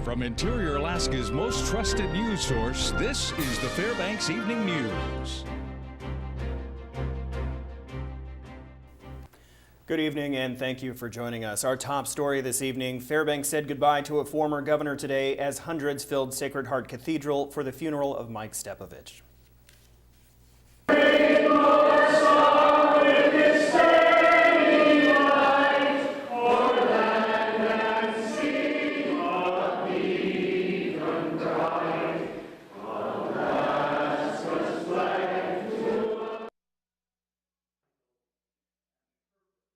From Interior Alaska's most trusted news source, this is the Fairbanks Evening News. Good evening and thank you for joining us. Our top story this evening, Fairbanks said goodbye to a former governor today as hundreds filled Sacred Heart Cathedral for the funeral of Mike Stepovich.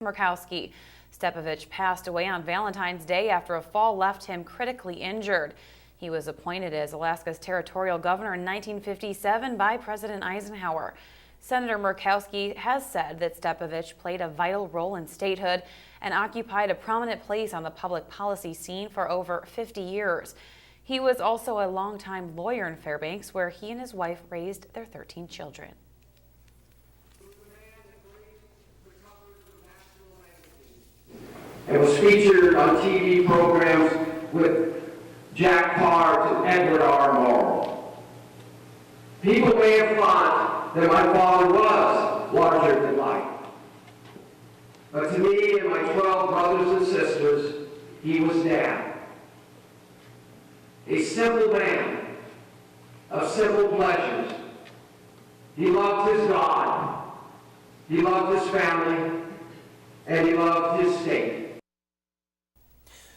Murkowski. Stepovich passed away on Valentine's Day after a fall left him critically injured. He was appointed as Alaska's territorial governor in 1957 by President Eisenhower. Senator Murkowski has said that Stepovich played a vital role in statehood and occupied a prominent place on the public policy scene for over 50 years. He was also a longtime lawyer in Fairbanks, where he and his wife raised their 13 children. It was featured on TV programs with Jack Parr and Edward R. Morrow. People may have thought that my father was larger than life. But to me and my 12 brothers and sisters, he was Dad. A simple man of simple pleasures. He loved his God, he loved his family, and he loved his state.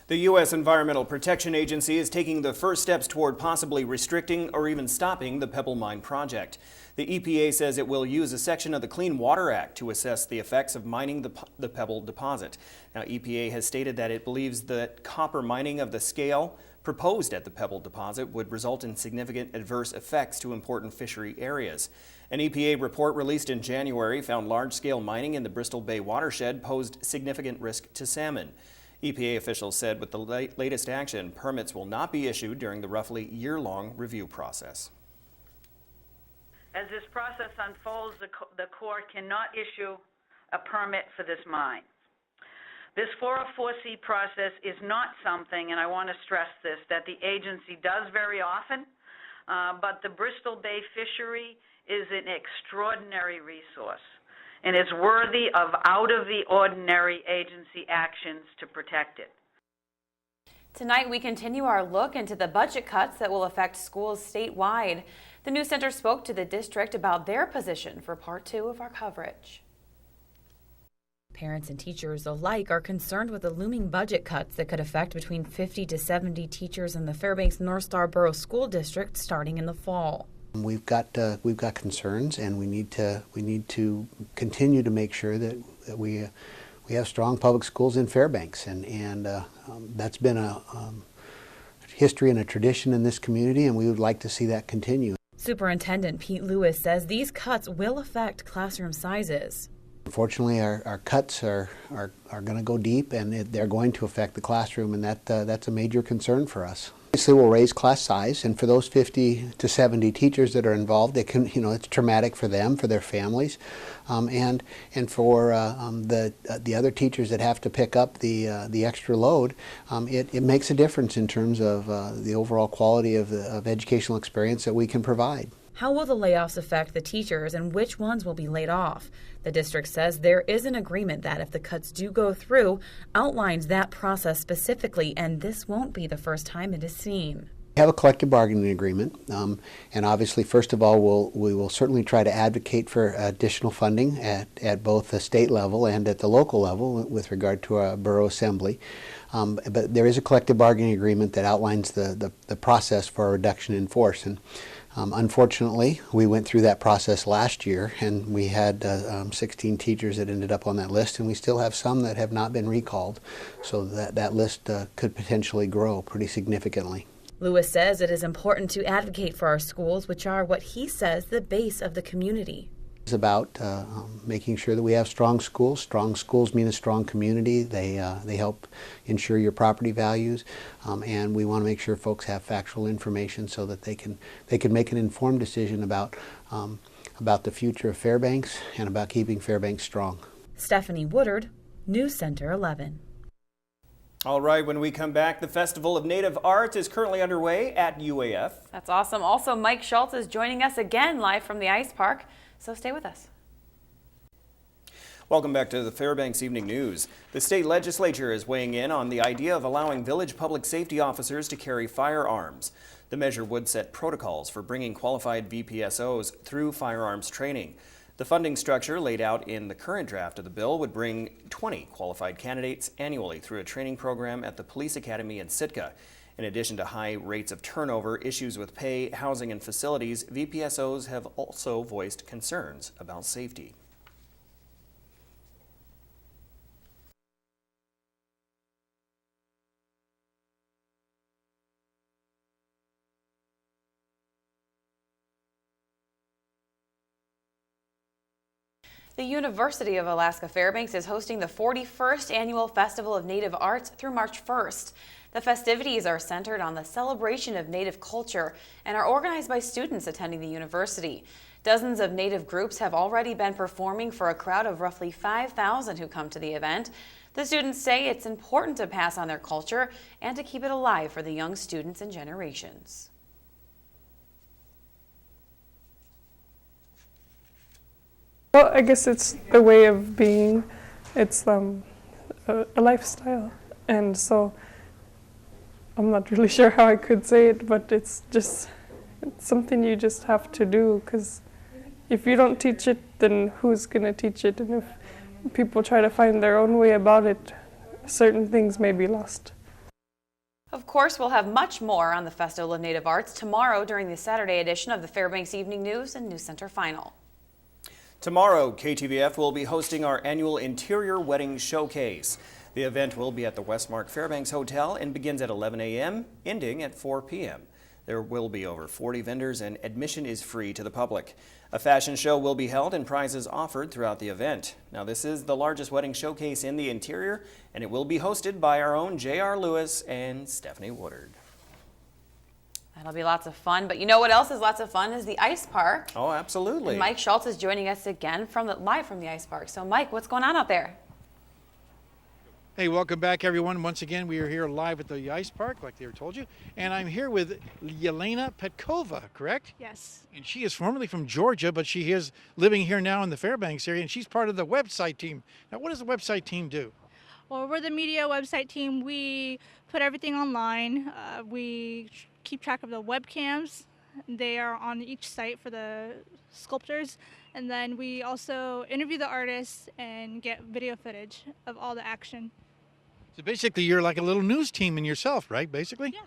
The U.S. Environmental Protection Agency is taking the first steps toward possibly restricting or even stopping the Pebble Mine project. The EPA says it will use a section of the Clean Water Act to assess the effects of mining the Pebble deposit. Now, EPA has stated that it believes that copper mining of the scale proposed at the Pebble deposit would result in significant adverse effects to important fishery areas. An EPA report released in January found large-scale mining in the Bristol Bay watershed posed significant risk to salmon. EPA officials said with the latest action, permits will not be issued during the roughly year-long review process. As this process unfolds, the Corps cannot issue a permit for this mine. This 404C process is not something, and I want to stress this, that the agency does very often, but the Bristol Bay fishery is an extraordinary resource and is worthy of out-of-the-ordinary agency actions to protect it. Tonight, we continue our look into the budget cuts that will affect schools statewide. The news center spoke to the district about their position for part 2 of our coverage. Parents and teachers alike are concerned with the looming budget cuts that could affect between 50 to 70 teachers in the Fairbanks North Star Borough School District starting in the fall. We've got concerns, and we need to continue to make sure that we have strong public schools in Fairbanks, and that's been a history and a tradition in this community, and we would like to see that continue. Superintendent Pete Lewis says these cuts will affect classroom sizes. Unfortunately, our cuts are going to go deep, and they're going to affect the classroom, and that's a major concern for us. Obviously, we'll raise class size, and for those 50 to 70 teachers that are involved, it's traumatic for them, for their families, and for the other teachers that have to pick up the extra load. It makes a difference in terms of the overall quality of educational experience that we can provide. How will the layoffs affect the teachers, and which ones will be laid off? The district says there is an agreement that if the cuts do go through, outlines that process specifically, and this won't be the first time it is seen. We have a collective bargaining agreement, and obviously, first of all, we will certainly try to advocate for additional funding at both the state level and at the local level with regard to our borough assembly. But there is a collective bargaining agreement that outlines the process for a reduction in force. And unfortunately, we went through that process last year, and we had 16 teachers that ended up on that list, and we still have some that have not been recalled. So that list could potentially grow pretty significantly. Lewis says it is important to advocate for our schools, which are what he says the base of the community. It's about making sure that we have strong schools. Strong schools mean a strong community. They help ensure your property values, and we want to make sure folks have factual information so that they can make an informed decision about the future of Fairbanks and about keeping Fairbanks strong. Stephanie Woodard, News Center 11. All right, when we come back, the Festival of Native Arts is currently underway at UAF. That's awesome. Also, Mike Schultz is joining us again live from the ice park, so stay with us. Welcome back to the Fairbanks Evening News. The state legislature is weighing in on the idea of allowing village public safety officers to carry firearms. The measure would set protocols for bringing qualified VPSOs through firearms training. The funding structure laid out in the current draft of the bill would bring 20 qualified candidates annually through a training program at the Police Academy in Sitka. In addition to high rates of turnover, issues with pay, housing, and facilities, VPSOs have also voiced concerns about safety. The University of Alaska Fairbanks is hosting the 41st Annual Festival of Native Arts through March 1st. The festivities are centered on the celebration of Native culture and are organized by students attending the university. Dozens of Native groups have already been performing for a crowd of roughly 5,000 who come to the event. The students say it's important to pass on their culture and to keep it alive for the young students and generations. Well, I guess it's the way of being. It's a lifestyle, and so I'm not really sure how I could say it, but it's something you just have to do, because if you don't teach it, then who's going to teach it? And if people try to find their own way about it, certain things may be lost. Of course, we'll have much more on the Festival of Native Arts tomorrow during the Saturday edition of the Fairbanks Evening News and News Center Final. Tomorrow, KTVF will be hosting our annual Interior Wedding Showcase. The event will be at the Westmark Fairbanks Hotel and begins at 11 a.m., ending at 4 p.m. There will be over 40 vendors and admission is free to the public. A fashion show will be held and prizes offered throughout the event. Now, this is the largest wedding showcase in the interior, and it will be hosted by our own J.R. Lewis and Stephanie Woodard. That'll be lots of fun, but you know what else is lots of fun is the ice park. Oh, absolutely. And Mike Schultz is joining us again live from the ice park. So Mike, what's going on out there? Hey, welcome back everyone. Once again, we are here live at the ice park, like they told you, and I'm here with Yelena Petkova, correct? Yes. And she is formerly from Georgia, but she is living here now in the Fairbanks area, and she's part of the website team. Now, what does the website team do? Well, we're the media website team. We put everything online. We keep track of the webcams. They are on each site for the sculptors. And then we also interview the artists and get video footage of all the action. So basically, you're like a little news team in yourself, right, basically? Yeah.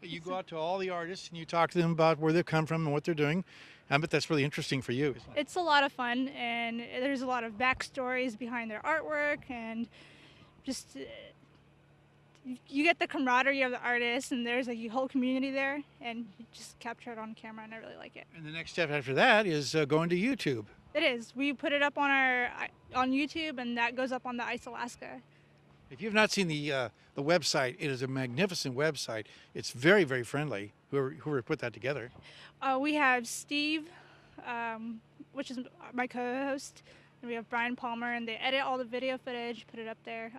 You go out to all the artists and you talk to them about where they've come from and what they're doing. I bet that's really interesting for you, isn't it? It's a lot of fun, and there's a lot of backstories behind their artwork, and just you get the camaraderie of the artists, and there's a whole community there, and you just capture it on camera, and I really like it. And the next step after that is going to YouTube. It is. We put it up on YouTube, and that goes up on the Ice Alaska. If you've not seen the website, it is a magnificent website. It's very, very friendly. Whoever put that together. We have Steve, which is my co-host, and we have Brian Palmer, and they edit all the video footage, put it up there.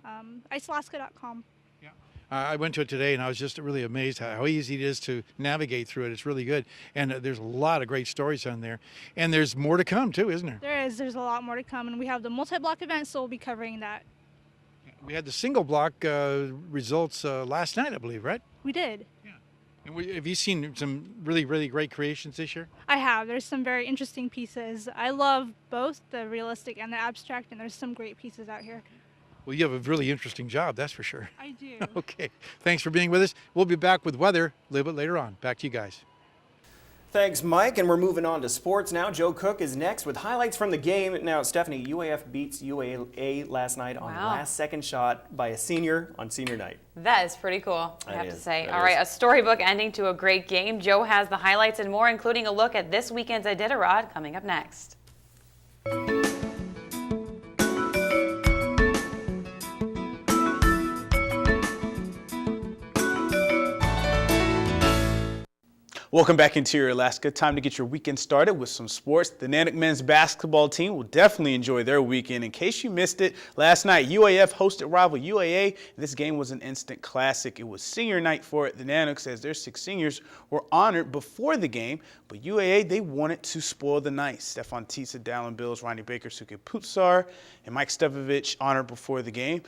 IceAlaska.com. Yeah, I went to it today, and I was just really amazed how easy it is to navigate through it. It's really good, and there's a lot of great stories on there. And there's more to come too, isn't there? There is. There's a lot more to come, and we have the multi-block event, so we'll be covering that. We had the single block results last night, I believe, right? We did. Yeah. And have you seen some really, really great creations this year? I have. There's some very interesting pieces. I love both the realistic and the abstract, and there's some great pieces out here. Well, you have a really interesting job, that's for sure. I do. Okay. Thanks for being with us. We'll be back with weather a little bit later on. Back to you guys. Thanks, Mike, and we're moving on to sports now. Joe Cook is next with highlights from the game. Now, Stephanie, UAF beats UAA last night on the last-second shot by a senior on senior night. That is pretty cool, I have to say. All right, a storybook ending to a great game. Joe has the highlights and more, including a look at this weekend's Iditarod, coming up next. Welcome back, Interior Alaska. Time to get your weekend started with some sports. The Nanook men's basketball team will definitely enjoy their weekend. In case you missed it, last night UAF hosted rival UAA. This game was an instant classic. It was senior night for the Nanooks as their 6 seniors were honored before the game, but UAA, they wanted to spoil the night. Stefan Tisa, Dallin Bills, Ronnie Baker, Suke Putsar, and Mike Stepovich honored before the game.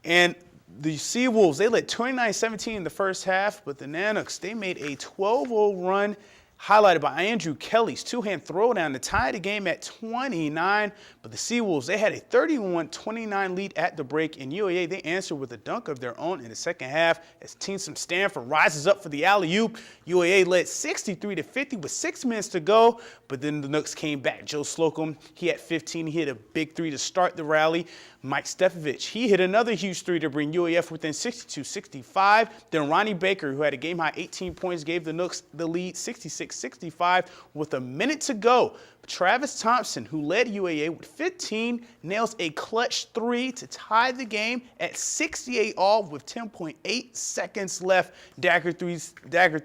And the Seawolves, they led 29-17 in the first half, but the Nanooks, they made a 12-0 run, highlighted by Andrew Kelly's two-hand throwdown to tie the game at 29. But the Seawolves, they had a 31-29 lead at the break, and UAA, they answered with a dunk of their own in the second half as Teensome Stanford rises up for the alley-oop. UAA led 63-50 with 6 minutes to go, but then the Nooks came back. Joe Slocum, he had 15. He hit a big 3 to start the rally. Mike Stepovich, he hit another huge 3 to bring UAF within 62-65. Then Ronnie Baker, who had a game-high 18 points, gave the Nooks the lead 66-65 with a minute to go. Travis Thompson, who led UAA with 15, nails a clutch 3 to tie the game at 68 all with 10.8 seconds left. Dagger 3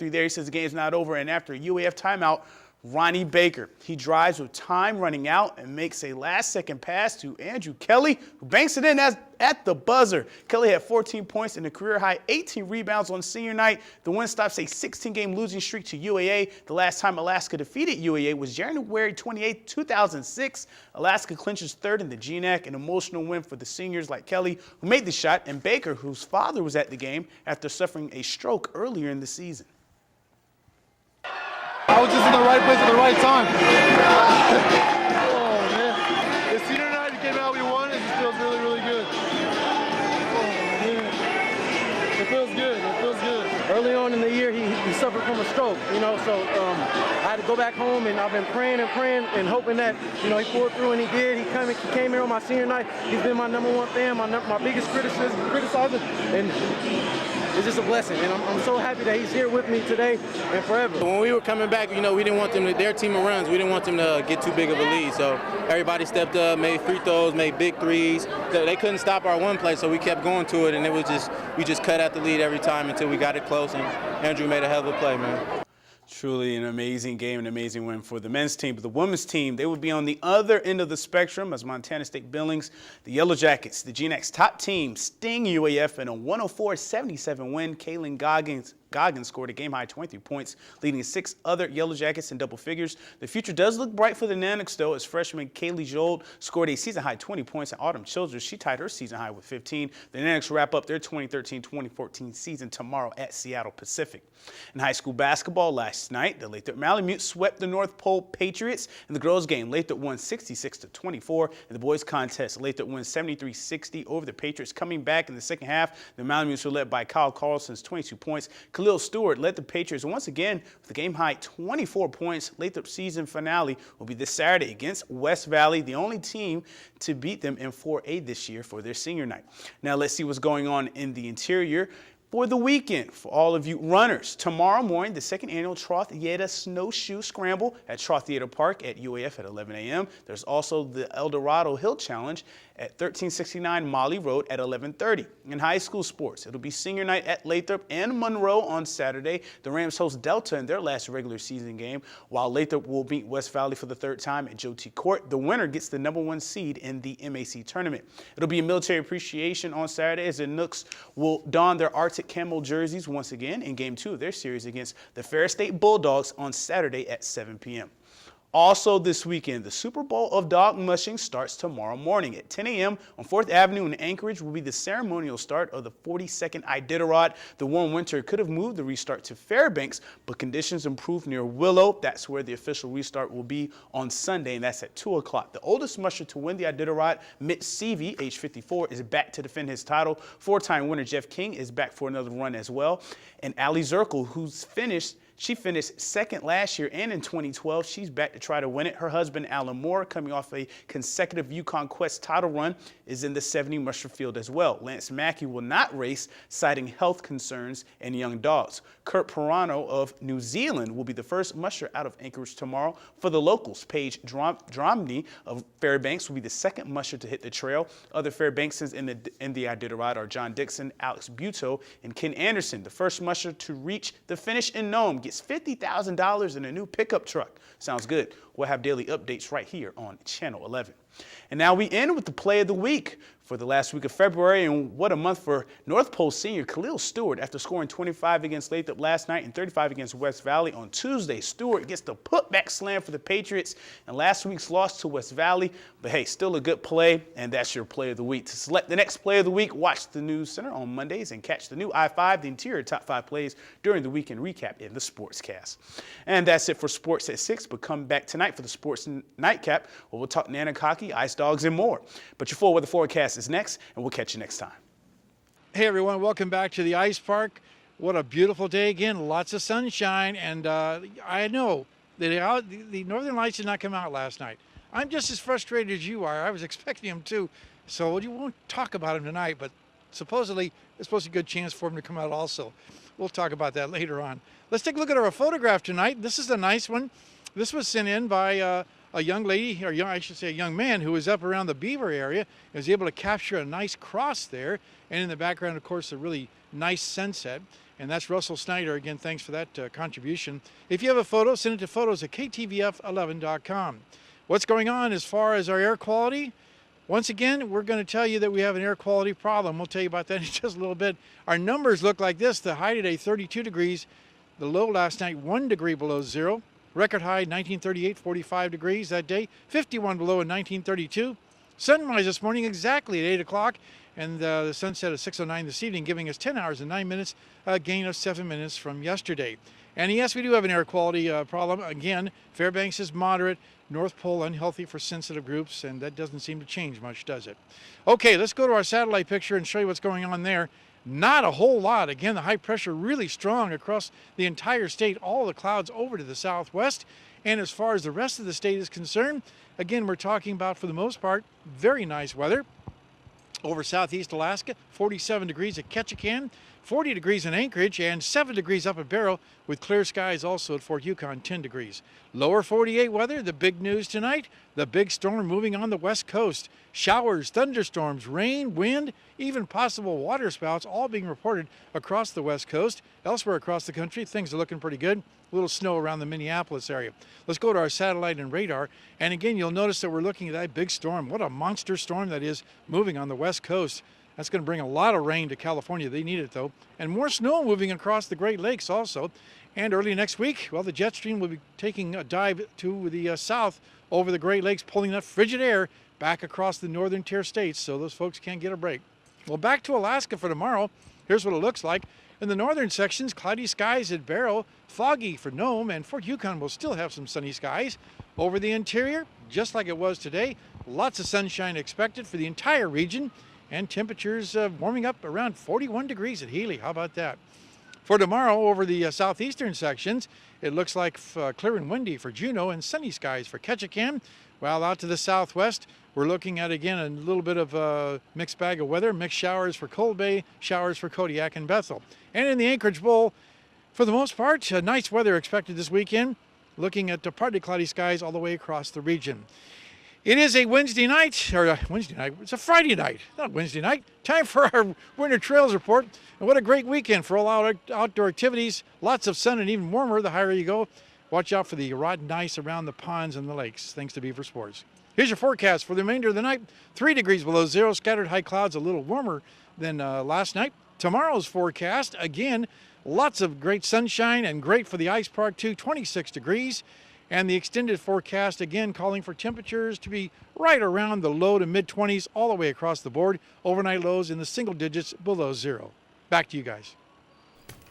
there. He says the game's not over, and after a UAF timeout, Ronnie Baker, he drives with time running out and makes a last-second pass to Andrew Kelly, who banks it in at the buzzer. Kelly had 14 points and a career-high 18 rebounds on senior night. The win stops a 16-game losing streak to UAA. The last time Alaska defeated UAA was January 28, 2006. Alaska clinches third in the GNAC, an emotional win for the seniors like Kelly, who made the shot, and Baker, whose father was at the game after suffering a stroke earlier in the season. I was just in the right place at the right time. Oh, man. The senior night, it came out we won. It just feels really, really good. Oh, man. It feels good. It feels good. Early on in the year, he suffered from a stroke, so I had to go back home, and I've been praying and hoping that, he pulled through, and he did. He came here on my senior night. He's been my #1 fan, my biggest criticism, and it's just a blessing, and I'm so happy that he's here with me today and forever. When we were coming back, we didn't want them to, their team of runs, we didn't want them to get too big of a lead, so everybody stepped up, made free throws, made big threes. They couldn't stop our one play, so we kept going to it, and we just cut out the lead every time until we got it close, and Andrew made a hell of a play, man. Truly an amazing game, an amazing win for the men's team. But the women's team, they would be on the other end of the spectrum as Montana State Billings, the Yellow Jackets, the GNAC's top team, sting UAF in a 104-77 win. Kaylin Goggins scored a game-high 23 points, leading 6 other Yellow Jackets in double figures. The future does look bright for the Nanooks, though, as freshman Kaylee Jold scored a season-high 20 points, and Autumn Childers, she tied her season-high with 15. The Nanooks wrap up their 2013-2014 season tomorrow at Seattle Pacific. In high school basketball last night, the Lathrop Malamute swept the North Pole Patriots. In the girls' game, Lathrop won 66-24. In the boys' contest, Lathrop won 73-60 over the Patriots. Coming back in the second half, the Malamutes were led by Kyle Carlson's 22 points. Khalil Stewart led the Patriots once again with a game-high 24 points. Lathrop's season finale will be this Saturday against West Valley, the only team to beat them in 4A this year for their senior night. Now let's see what's going on in the interior. For the weekend, for all of you runners, tomorrow morning, the second annual Trothieta Snowshoe Scramble at Trothieta Park at UAF at 11 a.m. There's also the Eldorado Hill Challenge at 1369 Molly Road at 11:30. In high school sports, it'll be senior night at Lathrop and Monroe on Saturday. The Rams host Delta in their last regular season game, while Lathrop will meet West Valley for the 3rd time at Joe T. Court. The winner gets the #1 seed in the MAC tournament. It'll be a military appreciation on Saturday as the Nooks will don their Arctic Camo jerseys once again in Game 2 of their series against the Ferris State Bulldogs on Saturday at 7 p.m. Also this weekend, the Super Bowl of Dog Mushing starts tomorrow morning at 10 a.m. on 4th Avenue in Anchorage will be the ceremonial start of the 42nd Iditarod. The warm winter could have moved the restart to Fairbanks, but conditions improved near Willow. That's where the official restart will be on Sunday, and that's at 2 o'clock. The oldest musher to win the Iditarod, Mitch Seavey, age 54, is back to defend his title. 4-time winner Jeff King is back for another run as well. And Ali Zirkle, she finished second last year, and in 2012, she's back to try to win it. Her husband, Alan Moore, coming off a consecutive Yukon Quest title run, is in the 70 musher field as well. Lance Mackey will not race, citing health concerns and young dogs. Kurt Pirano of New Zealand will be the first musher out of Anchorage tomorrow. For the locals, Paige Dromney of Fairbanks will be the second musher to hit the trail. Other Fairbanksans in the Iditarod are John Dixon, Alex Buto, and Ken Anderson. The first musher to reach the finish in Nome gets $50,000 in a new pickup truck. Sounds good. We'll have daily updates right here on Channel 11. And now we end with the play of the week for the last week of February, and what a month for North Pole senior Khalil Stewart. After scoring 25 against Lathrop last night and 35 against West Valley on Tuesday, Stewart gets the putback slam for the Patriots in last week's loss to West Valley. But hey, still a good play, and that's your play of the week. To select the next play of the week, watch the News Center on Mondays and catch the new I-5, the interior top 5 plays during the weekend recap in the Sportscast. And that's it for Sports at 6, but come back tonight for the Sports Nightcap, where we'll talk Nana hockey, ice dogs, and more. But your full weather forecast is next, and we'll catch you next time. Hey everyone, welcome back to the ice park. What a beautiful day again, lots of sunshine, and I know that the Northern Lights did not come out last night. I'm just as frustrated as you are. I was expecting them to, so you won't talk about them tonight, but supposedly there's supposed to be a good chance for them to come out also. We'll talk about that later on. Let's take a look at our photograph tonight. This is a nice one. This was sent in by a young lady, or I should say a young man, who was up around the Beaver area and was able to capture a nice cross there. And in the background, of course, a really nice sunset. And that's Russell Snyder. Again, thanks for that contribution. If you have a photo, send it to photos@ktvf11.com. What's going on as far as our air quality? Once again, we're going to tell you that we have an air quality problem. We'll tell you about that in just a little bit. Our numbers look like this. The high today, 32 degrees. The low last night, 1 degree below zero. Record high 1938, 45 degrees that day, 51 below in 1932. Sunrise this morning exactly at 8 o'clock, and the sunset at 6:09 this evening, giving us 10 hours and 9 minutes, a gain of 7 minutes from yesterday. And yes, we do have an air quality problem. Again, Fairbanks is moderate, North Pole unhealthy for sensitive groups, and that doesn't seem to change much, does it? Okay, let's go to our satellite picture and show you what's going on there. Not a whole lot. Again, the high pressure really strong across the entire state, all the clouds over to the southwest. And as far as the rest of the state is concerned, again, we're talking about, for the most part, very nice weather. Over southeast Alaska, 47 degrees at Ketchikan, 40 degrees in Anchorage, and 7 degrees up at Barrow, with clear skies also at Fort Yukon, 10 degrees. Lower 48 weather, the big news tonight, the big storm moving on the west coast. Showers, thunderstorms, rain, wind, even possible water spouts all being reported across the west coast. Elsewhere across the country, things are looking pretty good. A little snow around the Minneapolis area. Let's go to our satellite and radar. And again, you'll notice that we're looking at that big storm. What a monster storm that is moving on the west coast. That's going to bring a lot of rain to California. They need it, though. And more snow moving across the Great Lakes also. And early next week, well, the jet stream will be taking a dive to the south over the Great Lakes, pulling that frigid air back across the northern tier states, so those folks can't get a break. Well, back to Alaska for tomorrow. Here's what it looks like. In the northern sections, cloudy skies at Barrow, foggy for Nome, and Fort Yukon will still have some sunny skies. Over the interior, just like it was today, lots of sunshine expected for the entire region, and temperatures warming up around 41 degrees at Healy. How about that? For tomorrow, over the southeastern sections, it looks like clear and windy for Juneau and sunny skies for Ketchikan. While out to the southwest, we're looking at, again, a little bit of a mixed bag of weather, mixed showers for Cold Bay, showers for Kodiak and Bethel. And in the Anchorage Bowl, for the most part, nice weather expected this weekend, looking at partly cloudy skies all the way across the region. It is a Wednesday night, it's a Friday night, not Wednesday night. Time for our Winter Trails Report. And what a great weekend for all outdoor activities. Lots of sun and even warmer the higher you go. Watch out for the rotten ice around the ponds and the lakes, thanks to Beaver Sports. Here's your forecast for the remainder of the night. 3 degrees below zero, scattered high clouds, a little warmer than last night. Tomorrow's forecast, again, lots of great sunshine and great for the ice park too, 26 degrees. And the extended forecast, again, calling for temperatures to be right around the low to mid-20s all the way across the board. Overnight lows in the single digits below zero. Back to you guys.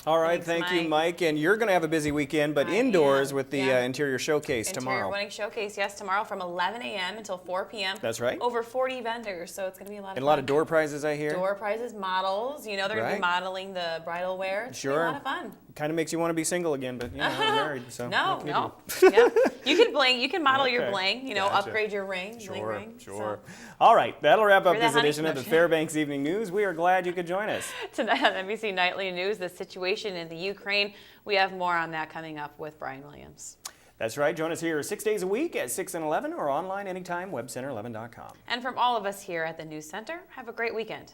All right, thank you, Mike. And you're going to have a busy weekend, but indoors with the Interior Showcase tomorrow. Interior Wedding Showcase, yes, tomorrow from 11 a.m. until 4 p.m. That's right. Over 40 vendors, so it's going to be a lot of fun. And a lot of door prizes, I hear. Door prizes, models. You know, they're going to be modeling the bridal wear. It's going to be a lot of fun. Kind of makes you want to be single again, but you know, you're married, so. No. Yeah. You can bling. You can model your bling. You know, upgrade your ring. Bling ring. Sure. All right, that'll wrap up this edition of the Fairbanks Evening News. We are glad you could join us. Tonight on NBC Nightly News, the situation in the Ukraine. We have more on that coming up with Brian Williams. That's right. Join us here 6 days a week at 6 and 11 or online anytime, webcenter11.com. And from all of us here at the News Center, have a great weekend.